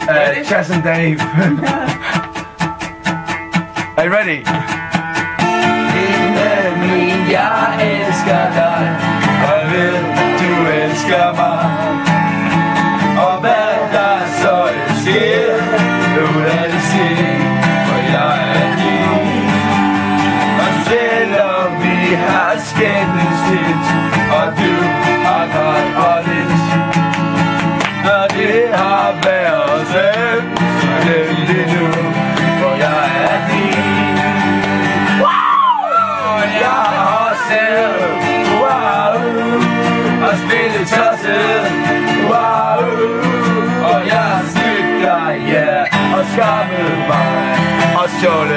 Chas and Dave. Are you ready? Indeni, jeg elsker dig, og ved, du elsker mig. Og hvad der så sker, nu lad det se, for jeg er din. Og selvom vi har skændes tit, og du har godt og lidt, når det har været slemt, så glem det nu, for jeg er din. Og jeg har selv, og spillet tosset, og jeg har snydt dig, ja, og skammet mig, og stjålet